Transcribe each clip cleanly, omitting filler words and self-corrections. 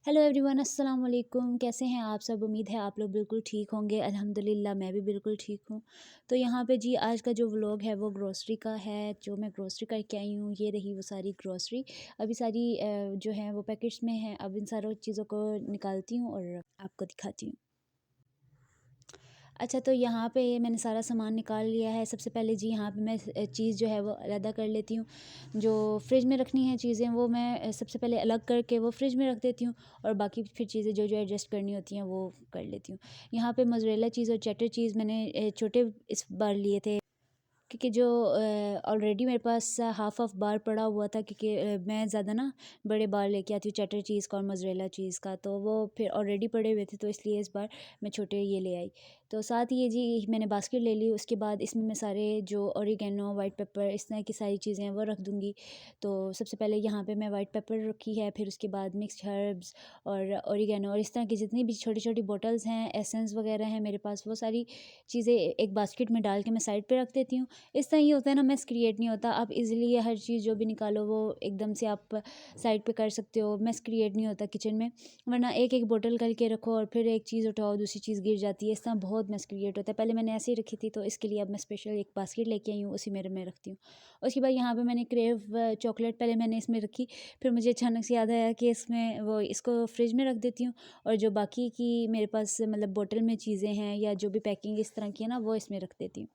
Hello everyone, अस्सलाम वालेकुम। कैसे हैं आप सब? उम्मीद है आप लोग बिल्कुल ठीक होंगे। अल्हम्दुलिल्लाह मैं भी बिल्कुल ठीक हूँ। तो यहाँ पे जी आज का जो व्लॉग है वो ग्रोसरी का है। जो मैं ग्रोसरी करके आई हूँ, ये रही वो सारी ग्रोसरी। अभी सारी जो है वो पैकेट्स में है। अब इन सारों चीज़ों को निकालती हूँ और आपको दिखाती हूँ। अच्छा, तो यहाँ पे मैंने सारा सामान निकाल लिया है। सबसे पहले जी यहाँ पे मैं चीज़ जो है वो अलग कर लेती हूँ। जो फ्रिज में रखनी है चीज़ें वो मैं सबसे पहले अलग करके वो फ्रिज में रख देती हूँ, और बाकी फिर चीज़ें जो जो एडजस्ट करनी होती हैं वो कर लेती हूँ। यहाँ पे मोज़रेला चीज़ और चेडर चीज़ मैंने छोटे इस बार लिए थे, क्योंकि जो ऑलरेडी मेरे पास हाफ़ ऑफ़ बार पड़ा हुआ था, क्योंकि मैं ज़्यादा ना बड़े बार लेके आती हूँ चेडर चीज़ का और मोज़रेला चीज़ का, तो वो फिर ऑलरेडी पड़े हुए थे, तो इसलिए इस बार मैं छोटे ये ले आई। तो साथ ही ये जी मैंने बास्केट ले ली। उसके बाद इसमें मैं सारे जो ओरिगेनो, वाइट पेपर, इस तरह की सारी चीज़ें हैं वो रख दूँगी। तो सबसे पहले यहाँ पे मैं वाइट पेपर रखी है, फिर उसके बाद मिक्स्ड हर्ब्स और ओरिगेनो और इस तरह की जितनी भी छोटी-छोटी बॉटल्स हैं, एसेंस वगैरह हैं मेरे पास, वो सारी चीज़ें एक बास्केट में डाल के मैं साइड पे रख देती हूँ। इस तरह ये होता है ना, मेस क्रिएट नहीं होता। आप इज़िली हर चीज़ जो भी निकालो वो एकदम से आप साइड पे कर सकते हो। मेस क्रिएट नहीं होता किचन में, वरना एक-एक बॉटल करके रखो और फिर एक चीज़ उठाओ, दूसरी चीज़ गिर जाती है। इस तरह बहुत मेस क्रिएट होता है। पहले मैंने ऐसे ही रखी थी, तो इसके लिए अब मैं स्पेशल एक बास्केट लेके आई हूँ, उसी में मैं रखती हूँ। उसके बाद यहाँ पे मैंने क्रेव चॉकलेट पहले मैंने इसमें रखी, फिर मुझे अचानक से याद आया कि इसमें वो इसको फ्रिज में रख देती हूँ, और जो बाकी की मेरे पास मतलब बॉटल में चीज़ें हैं या जो भी पैकिंग इस तरह की है ना, वो इसमें रख देती हूँ।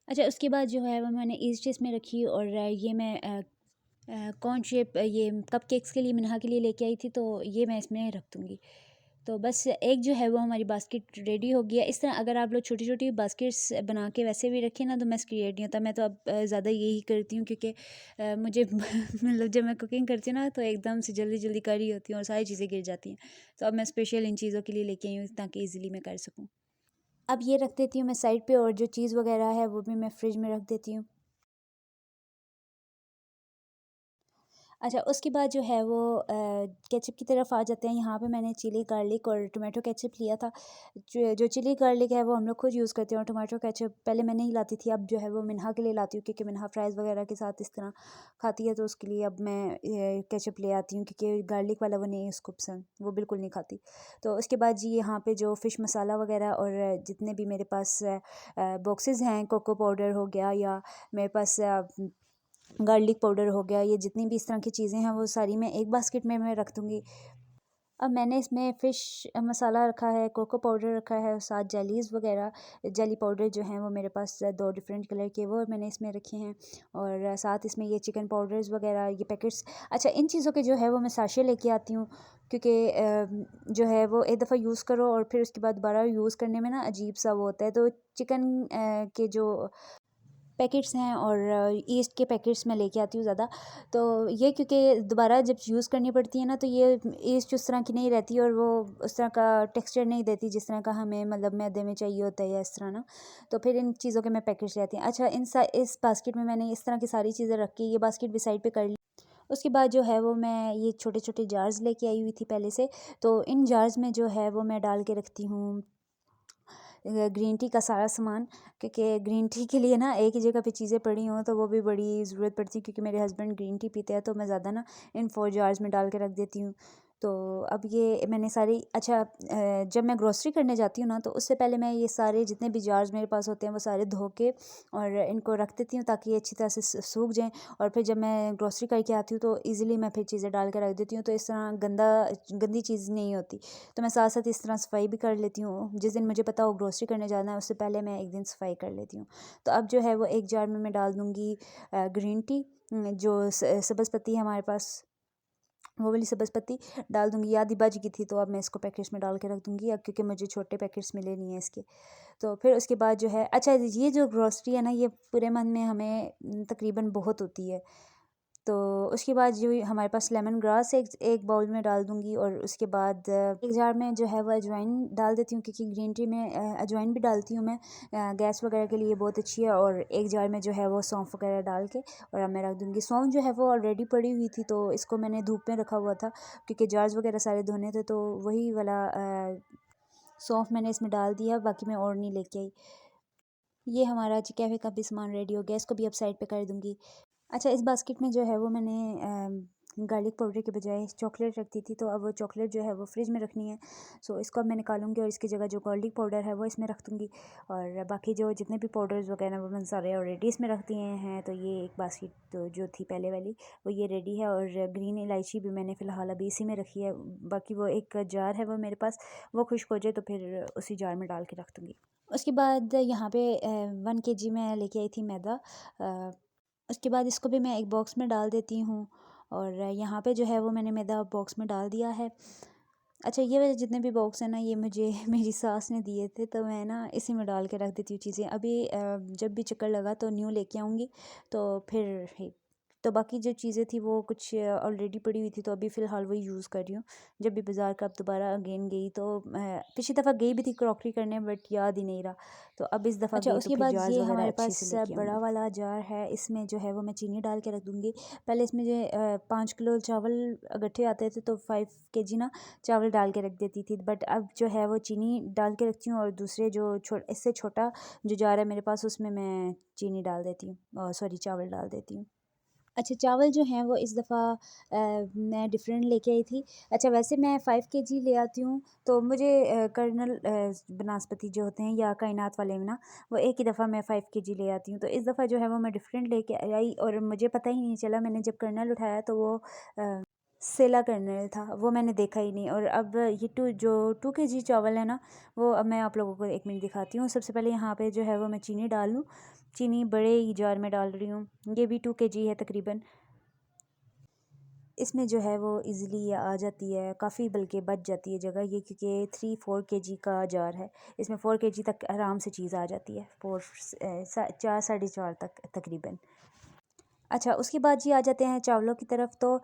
अच्छा, उसके बाद जो है वो मैंने ईस्ट इसमें रखी, और ये मैं कॉर्न शेप ये कपकेक्स के लिए मिनहा के लिए लेके आई थी, तो ये मैं इसमें रख दूँगी। तो बस एक जो है वो हमारी बास्केट रेडी हो गया। इस तरह अगर आप लोग छोटी-छोटी बास्केट्स बना के वैसे भी रखें ना, तो मेस क्रिएट नहीं होता। मैं तो अब ज़्यादा यही करती हूँ, क्योंकि मुझे मतलब जब मैं कुकिंग करती हूँ ना, तो एकदम से जल्दी-जल्दी कर रही होती हूँ और सारी चीज़ें गिर जाती हैं। तो अब मैं स्पेशल इन चीज़ों के लिए लेके आई हूँ, ताकि ईज़िली मैं कर सकूँ। अब ये रख देती हूँ मैं साइड पे, और जो चीज़ वगैरह है वो भी मैं फ्रिज में रख देती हूँ। अच्छा, उसके बाद जो है वो केचप की तरफ आ जाते हैं। यहाँ पे मैंने चिली गार्लिक और टोमेटो केचप लिया था। जो जो चिली गार्लिक है वो हम लोग खुद यूज़ करते हैं, और टोमेटो केचप पहले मैं नहीं लाती थी, अब जो है वो मिन्हा के लिए लाती हूँ, क्योंकि मिन्हा फ्राइज़ वगैरह के साथ इस तरह खाती है, तो उसके लिए अब मैं केचप ले आती हूँ, क्योंकि गार्लिक वाला वो नहीं है उसको पसंद, वो बिल्कुल नहीं खाती। तो उसके बाद जी यहाँ पे जो फ़िश मसाला वगैरह और जितने भी मेरे पास बॉक्सेस हैं, कोको पाउडर हो गया, या मेरे पास गार्लिक पाउडर हो गया, ये जितनी भी इस तरह की चीज़ें हैं वो सारी मैं एक बास्केट में मैं रख दूँगी। अब मैंने इसमें फ़िश मसाला रखा है, कोको पाउडर रखा है, और साथ जेलीज़ वगैरह, जेली पाउडर जो हैं वो मेरे पास 2 डिफरेंट कलर के वो मैंने इसमें रखे हैं, और साथ इसमें ये चिकन पाउडर्स वगैरह ये पैकेट्स। अच्छा, इन चीज़ों के जो है वो मैं साशे लेके आती हूँ, क्योंकि जो है वो एक दफ़ा यूज़ करो और फिर उसके बाद दोबारा यूज़ करने में ना अजीब-सा वो होता है। तो चिकन के जो पैकेट्स हैं और ईस्ट के पैकेट्स मैं लेके आती हूँ ज़्यादा। तो ये क्योंकि दोबारा जब यूज़ करनी पड़ती है ना, तो ये ईस्ट उस तरह की नहीं रहती, और वो उस तरह का टेक्सचर नहीं देती जिस तरह का हमें मतलब मैदे में चाहिए होता है, या इस तरह ना। तो फिर इन चीज़ों के मैं पैकेट्स ले आती हूँ। अच्छा, इस बास्केट में मैंने इस तरह की सारी चीज़ें रख के ये बास्केट भी साइड पे कर ली। उसके बाद जो है वो मैं ये छोटे-छोटे जार्स लेके आई हुई थी पहले से। तो इन जार्स में जो है वो मैं डाल के रखती हूँ ग्रीन टी का सारा सामान, क्योंकि ग्रीन टी के लिए ना एक ही जगह पे चीज़ें पड़ी हों तो वो भी बड़ी ज़रूरत पड़ती है, क्योंकि मेरे हस्बैंड ग्रीन टी पीते हैं, तो मैं ज़्यादा ना इन 4 जार्स में डाल के रख देती हूँ। तो अब ये मैंने सारी अच्छा जब मैं ग्रोसरी करने जाती हूँ ना, तो उससे पहले मैं ये सारे जितने भी जार्स मेरे पास होते हैं वो सारे धो के और इनको रख देती हूँ, ताकि ये अच्छी तरह से सूख जाएँ, और फिर जब मैं ग्रोसरी करके आती हूँ तो ईज़िली मैं फिर चीज़ें डाल के रख देती हूँ, तो इस तरह गंदी चीज़ नहीं होती। तो मैं साथ-साथ इस तरह सफाई भी कर लेती हूँ। जिस दिन मुझे पता हो ग्रोसरी करने जाना है, उससे पहले मैं एक दिन सफाई कर लेती हूँ। तो अब जो है वो एक जार में मैं डाल दूँगी ग्रीन टी, जो सब्ज़ पत्ती है हमारे पास, वो वाली सब्ज़ पत्ती डाल दूँगी। आधी बच गई थी, तो अब मैं इसको पैकेट्स में डाल के रख दूँगी, अब क्योंकि मुझे छोटे पैकेट्स मिले नहीं हैं इसके। तो फिर उसके बाद जो है अच्छा, ये जो ग्रोसरी है ना, ये पूरे मंथ में हमें तकरीबन बहुत होती है। तो उसके बाद जो हमारे पास लेमन ग्रास एक एक बाउल में डाल दूँगी, और उसके बाद एक जार में जो है वो अजवाइन डाल देती हूँ, क्योंकि ग्रीन टी में अजवाइन भी डालती हूँ मैं गैस वगैरह के लिए बहुत अच्छी है। और एक जार में जो है वो सौंफ वगैरह डाल के और अब मैं रख दूँगी। सौंफ जो है वो ऑलरेडी पड़ी हुई थी, तो इसको मैंने धूप में रखा हुआ था, क्योंकि जार्स वगैरह सारे धोने थे, तो वही वाला सौंफ मैंने इसमें डाल दिया, बाकी मैं और नहीं लेके आई। ये हमारा कैफ़े का भी सामान रेडी हो गया, इसको भी अब साइड पे कर दूँगी। अच्छा, इस बास्केट में जो है वो मैंने गार्लिक पाउडर के बजाय चॉकलेट रखती थी, तो अब वो चॉकलेट जो है वो फ्रिज में रखनी है। सो इसको अब मैं निकालूंगी और इसकी जगह जो गार्लिक पाउडर है वो इसमें रख दूँगी, और बाकी जो जितने भी पाउडर्स वगैरह वो मैंने सारे ऑलरेडी इसमें रख दिए हैं। तो ये एक बास्केट तो जो थी पहले वाली वो ये रेडी है, और ग्रीन इलायची भी मैंने फ़िलहाल अभी इसी में रखी है। बाकी वो एक जार है वो मेरे पास, वो खुश्क हो जाए तो फिर उसी जार में डाल के रख दूँगी। उसके बाद यहाँ पे 1 kg मैं लेके आई थी मैदा। उसके बाद इसको भी मैं एक बॉक्स में डाल देती हूँ, और यहाँ पे जो है वो मैंने मैदा बॉक्स में डाल दिया है। अच्छा, ये वाले जितने भी बॉक्स हैं ना, ये मुझे मेरी सास ने दिए थे, तो मैं ना इसी में डाल के रख देती हूँ चीज़ें। अभी जब भी चक्कर लगा तो न्यू लेके आऊँगी, तो फिर तो बाकी जो चीज़ें थी वो कुछ ऑलरेडी पड़ी हुई थी, तो अभी फ़िलहाल वही यूज़ कर रही हूँ। जब भी बाज़ार का अब दोबारा अगेन गई तो पिछली दफ़ा गई भी थी क्रॉकरी करने, बट याद ही नहीं रहा, तो अब इस दफ़ा अच्छा, गई तो उसके फिर बाद जार्स ये वगैरह हमारे अच्छे पास से लेके बड़ा आऊँगी। वाला जार है, इसमें जो है वो मैं चीनी डाल के रख दूँगी। पहले इसमें जो 5 किलो चावल इकट्ठे आते थे तो 5 kg ना चावल डाल के रख देती थी, बट अब जो है वो चीनी डाल के रखती हूँ, और दूसरे जो इससे छोटा जो जार है मेरे पास उसमें मैं चीनी डाल देती हूँ, सॉरी चावल डाल देती हूँ। अच्छा, चावल जो हैं वो इस दफ़ा मैं डिफरेंट लेके आई थी। अच्छा, वैसे मैं 5 kg ले आती हूँ, तो मुझे कर्नल बनास्पति जो होते हैं या कायनात वाले में ना, वो एक ही दफ़ा मैं 5 kg ले आती हूँ। तो इस दफ़ा जो है वो मैं डिफरेंट लेके आई, और मुझे पता ही नहीं चला। मैंने जब कर्नल उठाया तो वो अ, सेला कर्नल था, वो मैंने देखा ही नहीं। और अब ये 2 kg चावल है ना, वो अब मैं आप लोगों को 1 मिनट दिखाती हूँ। सबसे पहले यहाँ पे जो है वो मैं चीनी डाल लूँ। चीनी बड़े ही जार में डाल रही हूँ, ये भी 2 kg है तकरीबन। इसमें जो है वो इजीली ये आ जाती है, काफ़ी बल्कि बच जाती है जगह ये, क्योंकि 3-4 kg का जार है। इसमें 4 kg तक आराम से चीज़ आ जाती है, 4 साढ़े 4 तक तकरीबन। अच्छा, उसके बाद जी आ जाते हैं चावलों की तरफ। तो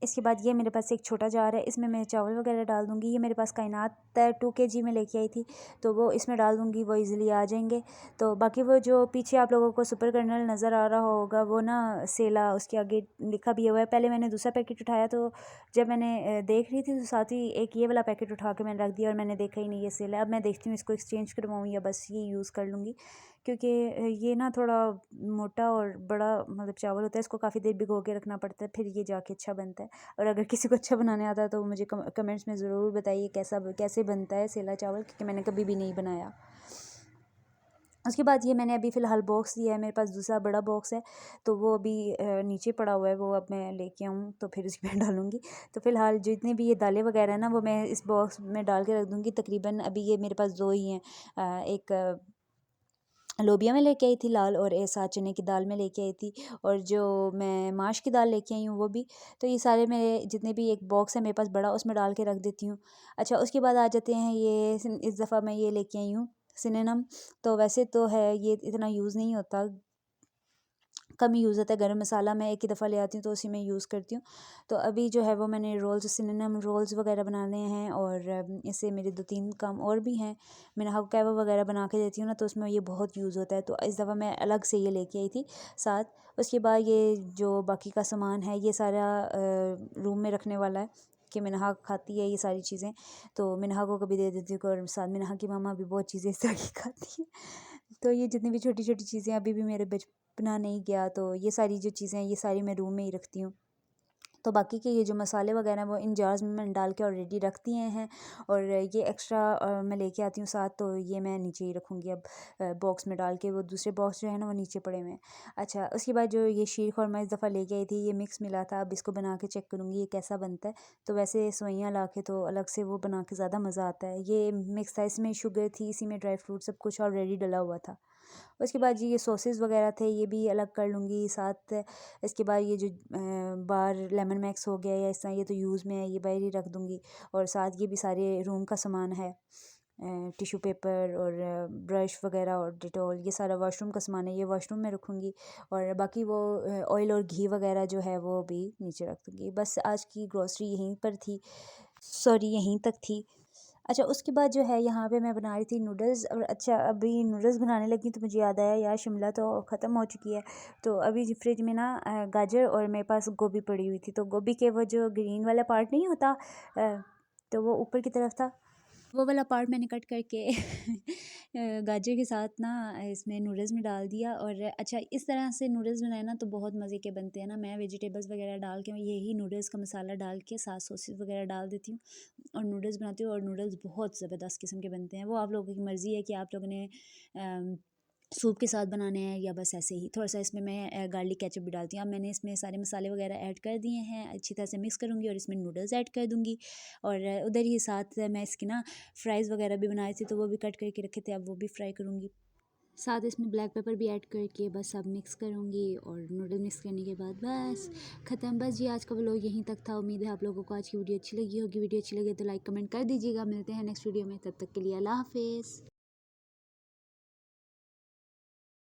इसके बाद ये मेरे पास एक छोटा जार है, इसमें मैं चावल वगैरह डाल दूँगी। ये मेरे पास कायनात 2 kg में लेके आई थी, तो वो इसमें डाल दूँगी, वो इजीली आ जाएंगे। तो बाकी वो जो पीछे आप लोगों को सुपर कर्नल नज़र आ रहा होगा, वो ना सेला उसके आगे लिखा भी हुआ है। पहले मैंने दूसरा पैकेट उठाया, तो जब मैंने देख रही थी तो साथ ही एक ये वाला पैकेट उठा के मैंने रख दिया, और मैंने देखा ही नहीं ये सेला है। अब मैं देखती हूँ इसको एक्सचेंज करवाऊँ या बस ये यूज़ कर लूँगी, क्योंकि ये ना थोड़ा मोटा और बड़ा मतलब चावल होता है, इसको काफ़ी देर भिगो के रखना पड़ता है, फिर ये जाके अच्छा बनता है। और अगर किसी को अच्छा बनाने आता है तो मुझे कमेंट्स में ज़रूर बताइए कैसे बनता है सेला चावल, क्योंकि मैंने कभी भी नहीं बनाया। उसके बाद ये मैंने अभी फ़िलहाल बॉक्स लिया है, मेरे पास दूसरा बड़ा बॉक्स है, तो वो अभी नीचे पड़ा हुआ है, वो अब मैं लेके आऊँ तो फिर उसी में डालूँगी। तो फ़िलहाल जितनी भी ये दालें वगैरह है ना, वो मैं इस बॉक्स में डाल के रख दूँगी। तकरीबन अभी ये मेरे पास 2 ही हैं, एक लोबिया में लेके आई थी लाल, और साथ चने की दाल में लेके आई थी, और जो मैं माश की दाल लेके आई हूँ वो भी। तो ये सारे मेरे जितने भी एक बॉक्स है मेरे पास बड़ा, उसमें डाल के रख देती हूँ। अच्छा, उसके बाद आ जाते हैं ये इस दफ़ा मैं ये लेके आई हूँ सिनेनम। तो वैसे तो है ये इतना यूज़ नहीं होता, कम ही यूज़ होता है। गरम मसाला मैं एक ही दफ़ा ले आती हूँ तो उसी में यूज़ करती हूँ। तो अभी जो है वो मैंने रोल्स सिनेनम रोल्स वगैरह बनाने हैं, और इससे मेरे 2-3 काम और भी हैं। मैंने हक्कावा वगैरह बना के देती हूँ ना, तो उसमें ये बहुत यूज़ होता है। तो इस दफ़ा मैं अलग से ये लेके आई थी साथ। उसके बाद ये जो बाकी का सामान है ये सारा रूम में रखने वाला है, कि मिनहा खाती है ये सारी चीज़ें, तो मिनहा को कभी दे देती हूँ, और साथ मिनहा की मामा भी बहुत चीज़ें इस तरह की खाती है। तो ये जितनी भी छोटी छोटी चीज़ें अभी भी मेरे बचपना नहीं गया, तो ये सारी जो चीज़ें हैं ये सारी मैं रूम में ही रखती हूँ। तो बाकी के ये जो मसाले वगैरह हैं वो इन जार्स में मैंने डाल के ऑलरेडी रख दिए हैं, और ये एक्स्ट्रा मैं लेके आती हूँ साथ, तो ये मैं नीचे ही रखूँगी अब बॉक्स में डाल के। वो दूसरे बॉक्स जो है ना वो नीचे पड़े हुए हैं। अच्छा, उसके बाद जो ये शीर खुरमा इस दफ़ा लेके आई थी, ये मिक्स मिला था, अब इसको बना के चेक करूँगी ये कैसा बनता है। तो वैसे सवैयाँ ला के तो अलग से वो बना के ज़्यादा मज़ा आता है। ये मिक्स था, इसमें शुगर थी, इसी में ड्राई फ्रूट सब कुछ ऑलरेडी डला हुआ था। उसके बाद जी ये सॉसेस वगैरह थे, ये भी अलग कर लूँगी साथ। इसके बाद ये जो बार लेमन मैक्स हो गया या इस तरह, ये तो यूज़ में है, ये बाहर ही रख दूँगी। और साथ ये भी सारे रूम का सामान है, टिश्यू पेपर और ब्रश वगैरह और डिटॉल, ये सारा वॉशरूम का सामान है, ये वॉशरूम में रखूँगी। और बाकी वो ऑयल और घी वगैरह जो है वो भी नीचे रख दूँगी। बस आज की ग्रॉसरी यहीं पर थी, सॉरी यहीं तक थी। अच्छा, उसके बाद जो है यहाँ पे मैं बना रही थी नूडल्स। और अच्छा, अभी नूडल्स बनाने लगी तो मुझे याद आया यार शिमला तो ख़त्म हो चुकी है। तो अभी जी फ्रिज में ना गाजर और मेरे पास गोभी पड़ी हुई थी, तो गोभी के वो जो ग्रीन वाला पार्ट नहीं होता, तो वो ऊपर की तरफ था, वो वाला पार्ट मैंने कट करके गाजर के साथ ना इसमें नूडल्स में डाल दिया। और अच्छा, इस तरह से नूडल्स बनाए ना तो बहुत मज़े के बनते हैं ना। मैं वेजिटेबल्स वगैरह डाल के यही नूडल्स का मसाला डाल के साथ सॉसेस वगैरह डाल देती हूँ और नूडल्स बनाती हूँ। और नूडल्स बहुत ज़बरदस्त किस्म के बनते हैं। वो आप लोगों की मर्ज़ी है कि आप लोगों ने सूप के साथ बनाने हैं या बस ऐसे ही। थोड़ा सा इसमें मैं गार्लिक केचप भी डालती हूँ। अब मैंने इसमें सारे मसाले वगैरह ऐड कर दिए हैं, अच्छी तरह से मिक्स करूँगी और इसमें नूडल्स ऐड कर दूँगी। और उधर ही साथ मैं इसकी ना फ्राइज़ वगैरह भी बनाए थे तो वो भी कट करके रखे थे, अब वो भी फ्राई करूँगी। साथ इसमें ब्लैक पेपर भी ऐड करके बस अब मिक्स करूँगी। और नूडल मिक्स करने के बाद बस ख़त्म। बस जी, आज का व्लॉग यहीं तक था। उम्मीद है आप लोगों को आज की वीडियो अच्छी लगी होगी। वीडियो अच्छी लगी तो लाइक कमेंट कर दीजिएगा। मिलते हैं नेक्स्ट वीडियो में, तब तक के लिए अल्लाह हाफ़िज़।